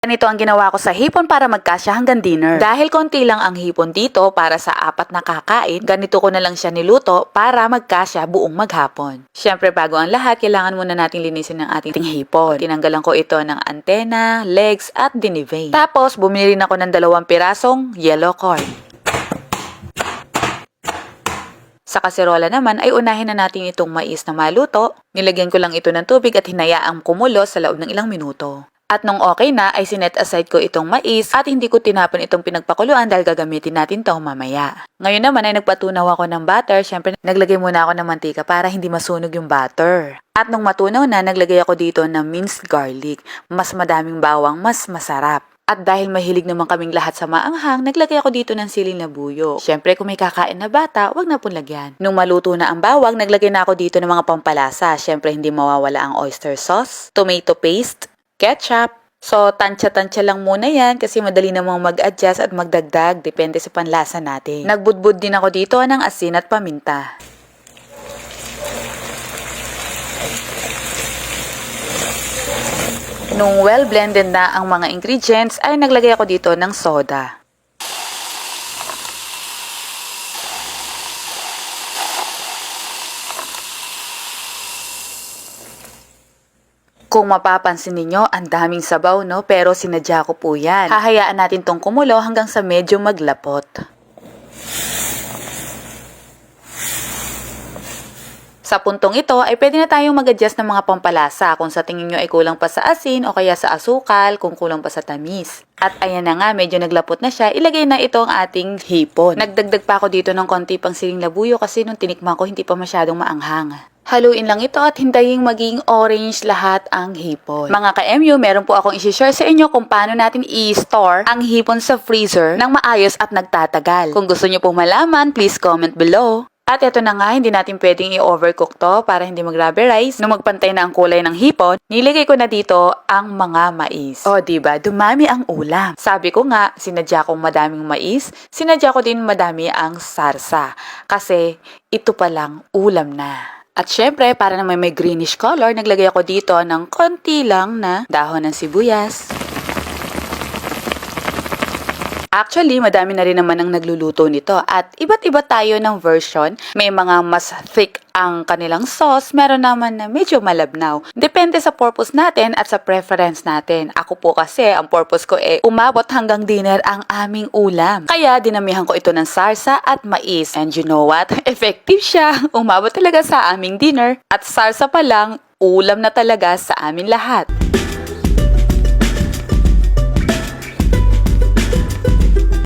Ganito ang ginawa ko sa hipon para magkasya hanggang dinner. Dahil konti lang ang hipon dito para sa 4 na kakain, ganito ko na lang siya niluto para magkasya buong maghapon. Siyempre bago ang lahat, kailangan muna natin linisin ang ating hipon. Tinanggalan ko ito ng antena, legs at dinivane. Tapos bumili rin ako ng 2 pirasong yellow corn. Sa kaserola naman ay unahin na natin itong mais na maluto. Nilagyan ko lang ito ng tubig at hinayaang kumulo sa loob ng ilang minuto. At nung okay na, ay sinet aside ko itong mais at hindi ko tinapon itong pinagpakuluan dahil gagamitin natin ito mamaya. Ngayon naman ay nagpatunaw ako ng butter. Siyempre, naglagay muna ako ng mantika para hindi masunog yung butter. At nung matunaw na, naglagay ako dito ng minced garlic. Mas madaming bawang, mas masarap. At dahil mahilig naman kaming lahat sa maanghang, naglagay ako dito ng siling na buyo. Siyempre, kung may kakain na bata, wag na pong lagyan. Nung maluto na ang bawang, naglagay na ako dito ng mga pampalasa. Siyempre, hindi mawawala ang oyster sauce, tomato paste, ketchup. So, tansya-tansya lang muna yan kasi madali namang mag-adjust at magdagdag. Depende sa panlasa natin. Nagbudbud din ako dito ng asin at paminta. Nung well-blended na ang mga ingredients, ay naglagay ako dito ng soda. Kung mapapansin ninyo, ang daming sabaw, no? Pero sinadya ko po yan. Hahayaan natin tong kumulo hanggang sa medyo maglapot. Sa puntong ito ay pwede na tayong mag-adjust ng mga pampalasa kung sa tingin nyo ay kulang pa sa asin o kaya sa asukal, kung kulang pa sa tamis. At ayan na nga, medyo naglapot na siya, ilagay na ito ang ating hipon. Nagdagdag pa ako dito ng konti pang siling labuyo kasi nung tinikman ko hindi pa masyadong maanghang. Haluin lang ito at hintayin maging orange lahat ang hipon. Mga ka-MU, meron po akong i-share sa inyo kung paano natin i-store ang hipon sa freezer ng maayos at nagtatagal. Kung gusto nyo pong malaman, please comment below. At ito na nga, hindi natin pwedeng i-overcook to para hindi mag-rubberize. Nung magpantay na ang kulay ng hipon, niligay ko na dito ang mga mais. O diba, dumami ang ulam. Sabi ko nga, sinadya kong madaming mais, sinadya ko din madami ang sarsa. Kasi ito palang ulam na. At syempre, para naman may greenish color, naglagay ako dito ng konti lang na dahon ng sibuyas. Actually, madami na rin naman ang nagluluto nito at iba't iba tayo ng version. May mga mas thick ang kanilang sauce, meron naman na medyo malabnaw. Depende sa purpose natin at sa preference natin. Ako po kasi, ang purpose ko umabot hanggang dinner ang aming ulam. Kaya dinamihan ko ito ng sarsa at mais. And you know what? Effective siya. Umabot talaga sa aming dinner. At sarsa pa lang, ulam na talaga sa amin lahat.